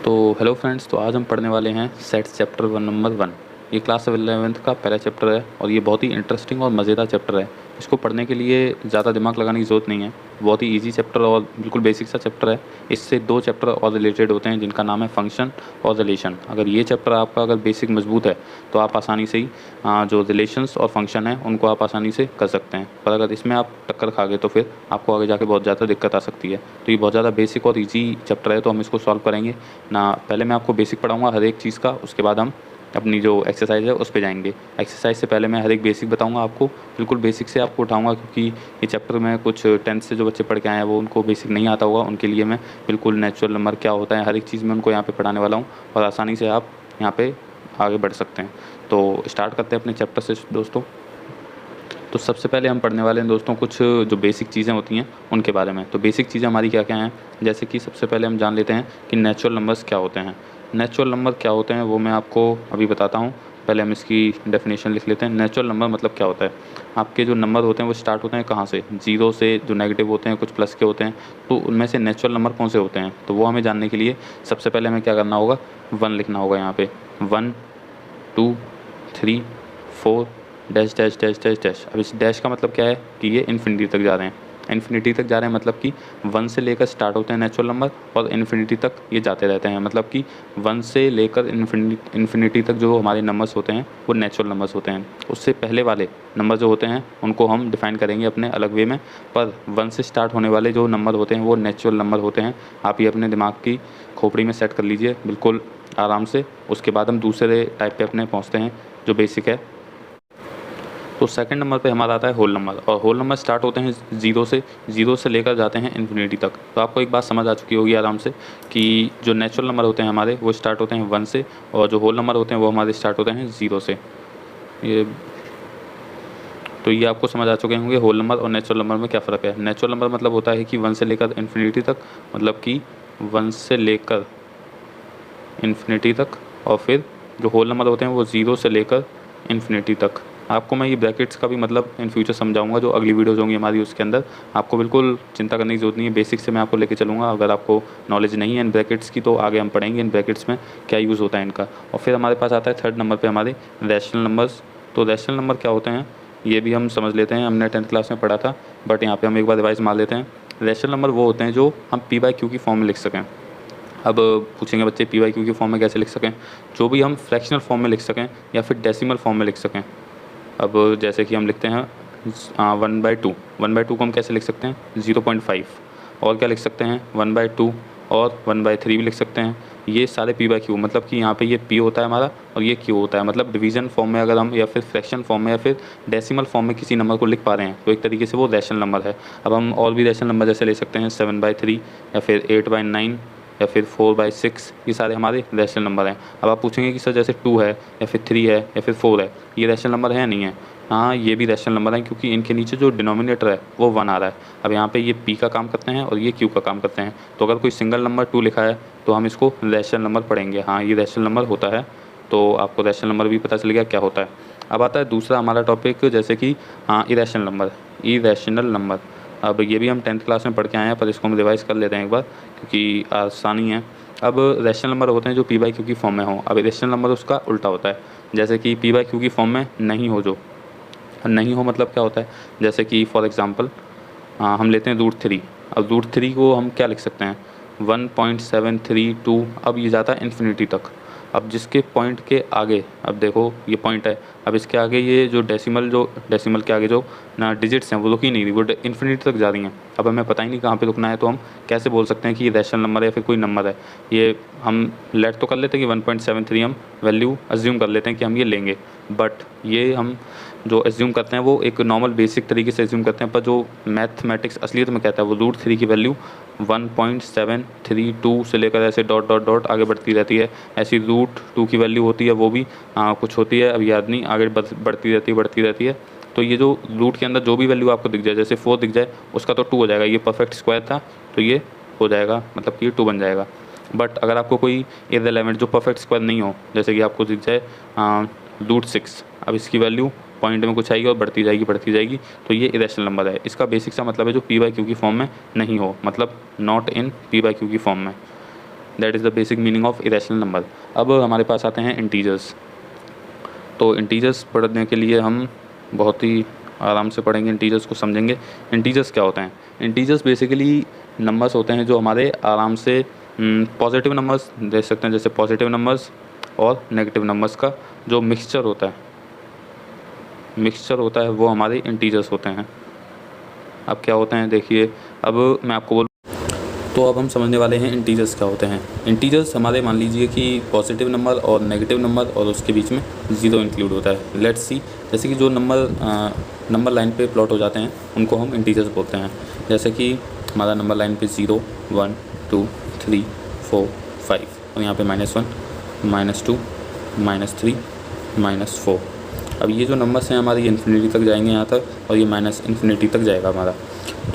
तो hello friends, तो आज हम पढ़ने वाले हैं सेट्स चैप्टर 1 नंबर 1। ये क्लास 11th का पहला चैप्टर है और ये बहुत ही इंटरेस्टिंग और मज़ेदार चैप्टर है। इसको पढ़ने के लिए ज़्यादा दिमाग लगाने की ज़रूरत नहीं है। बहुत ही इजी चैप्टर और बिल्कुल बेसिक सा चैप्टर है। इससे दो चैप्टर और रिलेटेड होते हैं जिनका नाम है फंक्शन और रिलेशन। अगर ये चैप्टर आपका अगर बेसिक मजबूत है तो आप आसानी से ही जो रिलेशंस और फंक्शन है उनको आप आसानी से कर सकते हैं। पर अगर इसमें आप टक्कर खा गए तो फिर आपको आगे जाके बहुत ज़्यादा दिक्कत आ सकती है। तो ये बहुत ज़्यादा बेसिक और ईजी चैप्टर है, तो हम इसको सॉल्व करेंगे ना। पहले मैं आपको बेसिक पढ़ाऊंगा हर एक चीज़ का, उसके बाद हम अपनी जो एक्सरसाइज है उस पे जाएंगे। एक्सरसाइज से पहले मैं हर एक बेसिक बताऊंगा आपको, बिल्कुल बेसिक से आपको उठाऊंगा, क्योंकि ये चैप्टर में कुछ 10th से जो बच्चे पढ़ के आए हैं वो उनको बेसिक नहीं आता होगा। उनके लिए मैं बिल्कुल नेचुरल नंबर क्या होता है हर एक चीज़ में उनको यहाँ पे पढ़ाने वाला हूँ और आसानी से आप यहाँ पे आगे बढ़ सकते हैं। तो स्टार्ट करते हैं अपने चैप्टर से दोस्तों। तो सबसे पहले हम पढ़ने वाले हैं दोस्तों कुछ जो बेसिक चीज़ें होती हैं उनके बारे में। तो बेसिक चीज़ें हमारी क्या क्या हैं, जैसे कि सबसे पहले हम जान लेते हैं कि नेचुरल नंबर्स क्या होते हैं। नेचुरल नंबर क्या होते हैं वो मैं आपको अभी बताता हूँ। पहले हम इसकी डेफिनेशन लिख लेते हैं। नेचुरल नंबर मतलब क्या होता है, आपके जो नंबर होते हैं वो स्टार्ट होते हैं कहाँ से, जीरो से, जो नेगेटिव होते हैं, कुछ प्लस के होते हैं। तो उनमें से नेचुरल नंबर कौन से होते हैं, तो वो हमें जानने के लिए सबसे पहले हमें क्या करना होगा, 1 लिखना होगा यहाँ पे। 1 2 3 4 dash dash dash dash dash. अब इस डैश का मतलब क्या है कि ये इन्फिनिटी तक जा रहे हैं। इन्फिनिटी तक जा रहे हैं मतलब कि 1 से लेकर स्टार्ट होते हैं नेचुरल नंबर और इन्फिनिटी तक ये जाते रहते हैं। मतलब कि 1 से लेकर इन्फिनिटी तक जो हमारे नंबर्स होते हैं वो नेचुरल नंबर्स होते हैं। उससे पहले वाले नंबर जो होते हैं उनको हम डिफ़ाइन करेंगे अपने अलग वे में, पर 1 से स्टार्ट होने वाले जो नंबर होते हैं वो नेचुरल नंबर होते हैं। आप ये अपने दिमाग की खोपड़ी में सेट कर लीजिए बिल्कुल आराम से। उसके बाद हम दूसरे टाइप पे अपने पहुँचते हैं जो बेसिक है। तो सेकंड नंबर पे हमारा आता है होल नंबर, और होल नंबर स्टार्ट होते हैं ज़ीरो से लेकर जाते हैं इन्फिनिटी तक। तो आपको एक बात समझ आ चुकी होगी आराम से कि जो नेचुरल नंबर होते हैं हमारे वो स्टार्ट होते हैं 1 से, और जो होल नंबर होते हैं वो हमारे स्टार्ट होते हैं 0 से। ये तो ये आपको समझ आ चुके होंगे होल नंबर और नेचुरल नंबर में क्या फ़र्क है। नेचुरल नंबर मतलब होता है कि 1 से लेकर इन्फिनिटी तक, मतलब कि 1 से लेकर इन्फिनिटी तक, और फिर जो होल नंबर होते हैं वो 0 से लेकर इन्फिनिटी तक। आपको मैं ये ब्रैकेट्स का भी मतलब इन फ्यूचर समझाऊंगा, जो अगली वीडियोज़ होंगी हमारी उसके अंदर। आपको बिल्कुल चिंता करने की ज़रूरत नहीं है, बेसिक से मैं आपको लेके चलूँगा। अगर आपको नॉलेज नहीं है इन ब्रैकेट्स की तो आगे हम पढ़ेंगे इन ब्रैकेट्स में क्या यूज़ होता है इनका। और फिर हमारे पास आता है थर्ड नंबर पर हमारे रैशनल नंबर्स। तो रैशनल नंबर क्या होते हैं ये भी हम समझ लेते हैं, हमने 10th क्लास में पढ़ा था, बट यहाँ पर हम एक बार रिवाइज मार लेते हैं। रैशनल नंबर वो होते हैं जो हम P/Q की फॉर्म में लिख सकें। अब पूछेंगे बच्चे P/Q की फॉर्म में कैसे लिख सकें, जो भी हम फ्रैक्शनल फॉर्म में लिख सकें या फिर डेसिमल फॉर्म में लिख सकें। अब जैसे कि हम लिखते हैं 1/2 को हम कैसे लिख सकते हैं 0.5, और क्या लिख सकते हैं 1/2 और 1/3 भी लिख सकते हैं। ये सारे P/Q, मतलब कि यहाँ पे ये P होता है हमारा और ये Q होता है। मतलब डिवीज़न फॉर्म में अगर हम या फिर फ्रैक्शन फॉर्म में या फिर डेसिमल फॉर्म में किसी नंबर को लिख पा रहे हैं तो एक तरीके से वो रैशनल नंबर है। अब हम और भी रैशनल नंबर जैसे ले सकते हैं 7/3 या फिर 8/9 या फिर 4/6, ये सारे हमारे रैशनल नंबर हैं। अब आप पूछेंगे कि सर जैसे 2 है या फिर 3 है या फिर 4 है, ये रैशनल नंबर है नहीं है। हाँ, ये भी रैशनल नंबर है, क्योंकि इनके नीचे जो डिनोमिनेटर है वो 1 आ रहा है। अब यहाँ पे ये P का काम करते हैं और ये Q का काम करते हैं। तो अगर कोई सिंगल नंबर 2 लिखा है तो हम इसको रैशनल नंबर पढ़ेंगे। हाँ, ये रैशनल नंबर होता है। तो आपको रैशनल नंबर भी पता चल गया क्या होता है। अब आता है दूसरा हमारा टॉपिक, जैसे कि इरेशनल नंबर। इरेशनल नंबर, अब ये भी हम 10th क्लास में पढ़ के आए हैं, पर इसको हम रिवाइज़ कर लेते हैं एक बार क्योंकि आसानी है। अब रैशनल नंबर होते हैं जो P/Q की फॉर्म में हो। अब इरेशनल नंबर उसका उल्टा होता है, जैसे कि P/Q की फॉर्म में नहीं हो। जो नहीं हो मतलब क्या होता है, जैसे कि फॉर एग्ज़ाम्पल हम लेते हैं √3। अब √3 को हम क्या लिख सकते हैं 1.732। अब ये जाता है इन्फिनिटी तक। अब जिसके पॉइंट के आगे, अब देखो ये पॉइंट है, अब इसके आगे ये जो डेसिमल के आगे जो ना डिजिट्स हैं वो रुक ही नहीं रही, वो इन्फिनिटी तक जा रही हैं। अब हमें पता ही नहीं कहाँ पे रुकना है, तो हम कैसे बोल सकते हैं कि ये रैशनल नंबर है या फिर कोई नंबर है। ये हम लेट तो कर लेते हैं कि 1.73 हम वैल्यू अज्यूम कर लेते हैं कि हम ये लेंगे, बट ये हम जो एज्यूम करते हैं वो एक नॉर्मल बेसिक तरीके से एज्यूम करते हैं, पर जो मैथमेटिक्स असलियत में कहता है वो √3 की वैल्यू 1.732 से लेकर ऐसे डॉट डॉट डॉट आगे बढ़ती रहती है। ऐसी √2 की वैल्यू होती है, वो भी कुछ होती है, अब याद नहीं, आगे बढ़ती रहती है। तो ये जो रूट के अंदर जो भी वैल्यू आपको दिख जाए, जैसे 4 दिख जाए उसका तो 2 हो जाएगा। ये परफेक्ट स्क्वायर था तो ये हो जाएगा, मतलब कि ये 2 बन जाएगा। बट अगर आपको कोई इररिलेवेंट जो परफेक्ट स्क्वायर नहीं हो, जैसे कि आपको दिख जाए √6, अब इसकी वैल्यू पॉइंट में कुछ आएगी और बढ़ती जाएगी, तो ये इरेशनल नंबर है। इसका बेसिक सा मतलब है जो P/Q की फॉर्म में नहीं हो, मतलब नॉट इन P/Q की फॉर्म में। That is the basic meaning of irrational number. अब हमारे पास आते हैं इंटीजर्स। तो इंटीजर्स पढ़ने के लिए हम बहुत ही आराम से पढ़ेंगे, इंटीजर्स को समझेंगे। इंटीजर्स क्या होते हैं? इंटीजर्स बेसिकली नंबर्स होते हैं जो हमारे आराम से पॉजिटिव नंबर्स देख सकते हैं, जैसे पॉजिटिव नंबर्स और नेगेटिव नंबर्स का जो मिक्सचर होता है वो हमारे इंटीजर्स होते हैं। अब क्या होते हैं देखिए, अब मैं आपको बोलूँ तो अब हम समझने वाले हैं इंटीजर्स क्या होते हैं। इंटीजर्स हमारे मान लीजिए कि पॉजिटिव नंबर और नेगेटिव नंबर और उसके बीच में ज़ीरो इंक्लूड होता है। लेट्स सी, जैसे कि जो नंबर लाइन पे प्लॉट हो जाते हैं उनको हम इंटीजर्स बोलते हैं। जैसे कि हमारा नंबर लाइन पे 0, 1, 2, 3, 4, 5 और यहाँ पे -1, -2, -3, -4। अब ये जो नंबर्स हैं हमारे ये इन्फिनिटी तक जाएंगे यहाँ तक, और ये -इन्फिनिटी तक जाएगा हमारा।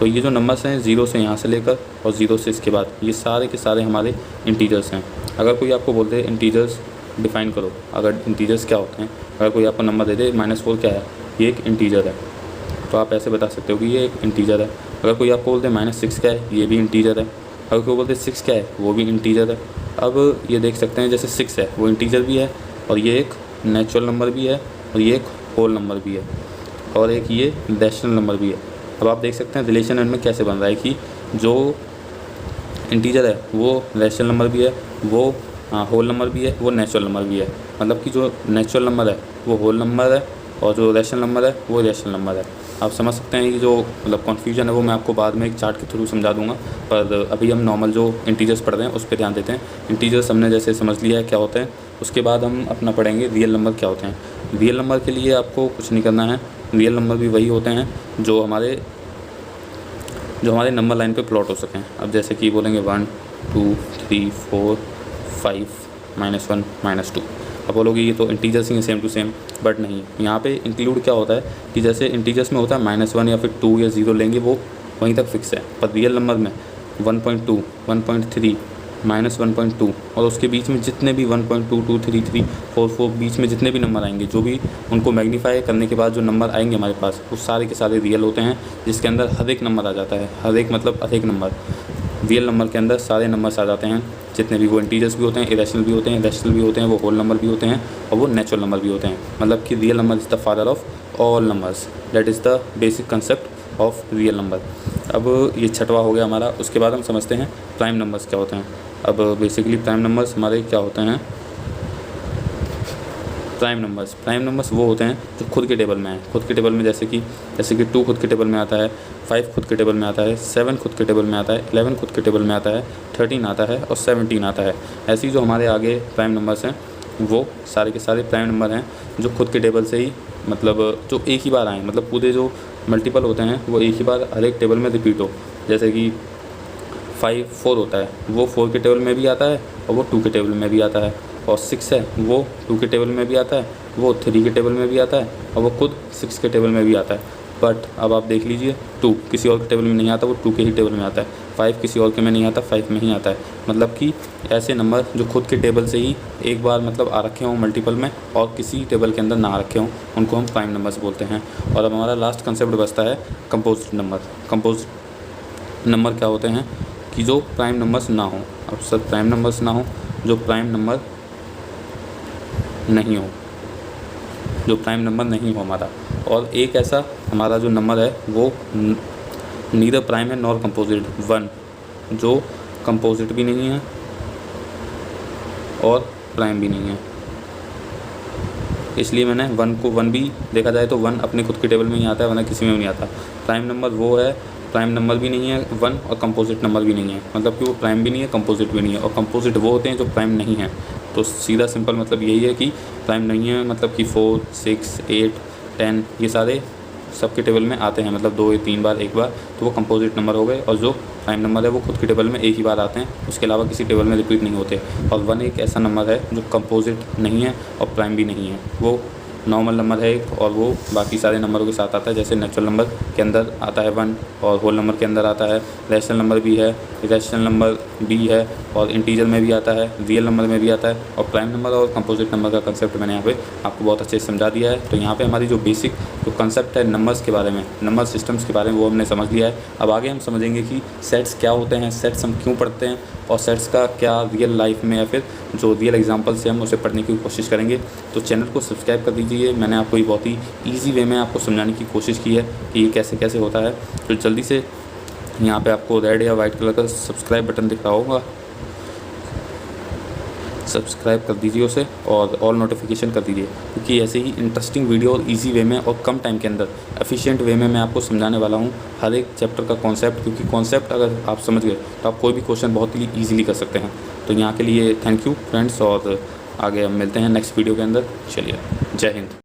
तो ये जो नंबर्स हैं 0 से यहाँ से लेकर और 0 से इसके बाद, ये सारे के सारे हमारे इंटीजर्स हैं। अगर कोई आपको बोलते हैं इंटीजर्स डिफ़ाइन करो, अगर इंटीजर्स क्या होते हैं, अगर कोई आपको नंबर दे दे -4 क्या है, ये एक इंटीजर है, तो आप ऐसे बता सकते हो कि ये एक इंटीजर है। अगर कोई आपको बोलते हैं -6 क्या है, ये भी इंटीजर है। अगर कोई बोलते हैं 6 क्या है, वो भी इंटीजर है। अब ये देख सकते हैं जैसे 6 है वो इंटीजर भी है, और ये एक नेचुरल नंबर भी है, और ये एक होल नंबर भी है, और एक ये रैशनल नंबर भी है। अब आप देख सकते हैं रिलेशन में कैसे बन रहा है कि जो इंटीजर है वो रैशनल नंबर भी है, वो होल नंबर भी है, वो नेचुरल नंबर भी है। मतलब कि जो नेचुरल नंबर है वो होल नंबर है, और जो रैशनल नंबर है वो रैशनल नंबर है। आप समझ सकते हैं कि जो मतलब कन्फ्यूजन है वो मैं आपको बाद में एक चार्ट के थ्रू समझा दूंगा, पर अभी हम नॉर्मल जो इंटीजर्स पढ़ रहे हैं उस पर ध्यान देते हैं। इंटीजर्स हमने जैसे समझ लिया है क्या होते हैं, उसके बाद हम अपना पढ़ेंगे रियल नंबर क्या होते हैं। रियल नंबर के लिए आपको कुछ नहीं करना है, रियल नंबर भी वही होते हैं जो हमारे नंबर लाइन पे प्लॉट हो सकें। अब जैसे कि बोलेंगे 1, 2, 3, 4, 5, -1, -2। अब बोलोगे ये तो इंटीजर्स ही हैं सेम टू सेम, बट नहीं, यहाँ पे इंक्लूड क्या होता है कि जैसे इंटीजर्स में होता है -1 या फिर 2 या 0 लेंगे वो वहीं तक फिक्स है, पर रियल नंबर में 1.2, 1.3, -1.2 और उसके बीच में जितने भी 1.2, 2, 3, 3, 4, 4 बीच में जितने भी नंबर आएंगे, जो भी उनको मैग्नीफाई करने के बाद जो नंबर आएंगे हमारे पास, वो सारे के सारे रियल होते हैं, जिसके अंदर हर एक नंबर आ जाता है। हर एक मतलब हर एक नंबर, रियल नंबर के अंदर सारे नंबर्स आ जाते हैं, जितने भी, वो इंटीजर्स भी होते हैं, इरेशनल भी होते हैं, रैशनल भी होते हैं, वो होल नंबर भी होते हैं, और वो नेचुरल नंबर भी होते हैं। मतलब कि real number is the father of all numbers, that is the basic concept of real number. अब ये छठवा हो गया हमारा। उसके बाद हम समझते हैं प्राइम नंबर्स क्या होते हैं। अब बेसिकली प्राइम नंबर्स हमारे क्या होते हैं? प्राइम नंबर्स वो होते हैं जो खुद के टेबल में हैं। खुद के टेबल में जैसे कि 2 खुद के टेबल में आता है, 5 खुद के टेबल में आता है, 7 खुद के टेबल में आता है, 11 खुद के टेबल में आता है, 13 आता है और 17 आता है। ऐसे ही जो हमारे आगे प्राइम नंबर्स हैं वो सारे के सारे प्राइम नंबर हैं जो खुद के टेबल से ही, मतलब जो एक ही बार आए, मतलब पूरे जो मल्टीपल होते हैं वो एक ही बार हर एक टेबल में रिपीट हो। जैसे कि 4 होता है, वो 4 के टेबल में भी आता है और वो 2 के टेबल में भी आता है, और 6 है वो 2 के टेबल में भी आता है, वो 3 के टेबल में भी आता है, और वो खुद 6 के टेबल में भी आता है। बट अब आप देख लीजिए 2 किसी और के टेबल में नहीं आता, वो 2 के ही टेबल में आता है। 5 किसी और के में नहीं आता, 5 में ही आता है। मतलब कि ऐसे नंबर जो खुद के टेबल से ही एक बार मतलब आ रखे हों मल्टीपल में और किसी टेबल के अंदर ना आ रखे हों, उनको हम प्राइम नंबर्स बोलते हैं। और अब हमारा लास्ट कंसेप्ट बचता है कंपोजिट नंबर। कंपोजिट नंबर क्या होते हैं कि जो प्राइम नंबर्स ना हो। अब सर प्राइम नंबर्स ना हो, जो प्राइम नंबर नहीं हो, जो प्राइम नंबर नहीं हो हमारा। और एक ऐसा हमारा जो नंबर है वो नीदर प्राइम है नॉर कंपोजिट, 1, जो कंपोजिट भी नहीं है और प्राइम भी नहीं है। इसलिए मैंने 1 को 1 भी देखा जाए तो 1 अपने खुद के टेबल में ही आता है, वरना किसी में भी नहीं आता। प्राइम नंबर वो है, प्राइम नंबर भी नहीं है 1 और कंपोजिट नंबर भी नहीं है, मतलब कि वो प्राइम भी नहीं है कंपोजिट भी नहीं है। और कंपोजिट वो होते हैं जो प्राइम नहीं है। तो सीधा सिंपल मतलब यही है कि प्राइम नहीं है मतलब कि 4, 6, 8, 10 ये सारे सबके टेबल में आते हैं, मतलब 2 या 3 बार, एक बार, तो वो कंपोजिट नंबर हो गए। और जो प्राइम नंबर है वो खुद के टेबल में एक ही बार आते हैं, उसके अलावा किसी टेबल में रिपीट नहीं होते। और 1 एक ऐसा नंबर है जो कंपोजिट नहीं है और प्राइम भी नहीं है, वो नॉर्मल नंबर है एक, और वो बाकी सारे नंबरों के साथ आता है। जैसे नेचुरल नंबर के अंदर आता है 1 और होल नंबर के अंदर आता है, रैशनल नंबर भी है, इरेशनल नंबर भी है, और इंटीजर में भी आता है, रियल नंबर में भी आता है। और प्राइम नंबर और कंपोजिट नंबर का कंसेप्ट मैंने यहाँ पे आपको बहुत अच्छे से समझा दिया है। तो यहाँ पे हमारी जो बेसिक जो कंसेप्ट है नंबर्स के बारे में, नंबर सिस्टम्स के बारे में, वो हमने समझ लिया है। अब आगे हम समझेंगे कि सेट्स क्या होते हैं, सेट्स हम क्यों पढ़ते हैं और सेट्स का क्या रियल लाइफ में या फिर जो रियल एग्जांपल से हम उसे पढ़ने की कोशिश करेंगे। तो चैनल को सब्सक्राइब कर दीजिए। मैंने आपको ये बहुत ही ईजी वे में आपको समझाने की कोशिश की है कि ये कैसे कैसे होता है। तो जल्दी से यहाँ पे आपको रेड या वाइट कलर का सब्सक्राइब बटन दिख रहा होगा, सब्सक्राइब कर दीजिए उसे और ऑल नोटिफिकेशन कर दीजिए, क्योंकि ऐसे ही इंटरेस्टिंग वीडियो और इजी वे में और कम टाइम के अंदर एफिशिएंट वे में मैं आपको समझाने वाला हूँ हर एक चैप्टर का कॉन्सेप्ट। क्योंकि कॉन्सेप्ट अगर आप समझ गए तो आप कोई भी क्वेश्चन बहुत ही ईजिली कर सकते हैं। तो यहाँ के लिए थैंक यू फ्रेंड्स, और आगे हम मिलते हैं नेक्स्ट वीडियो के अंदर। चलिए, जय हिंद।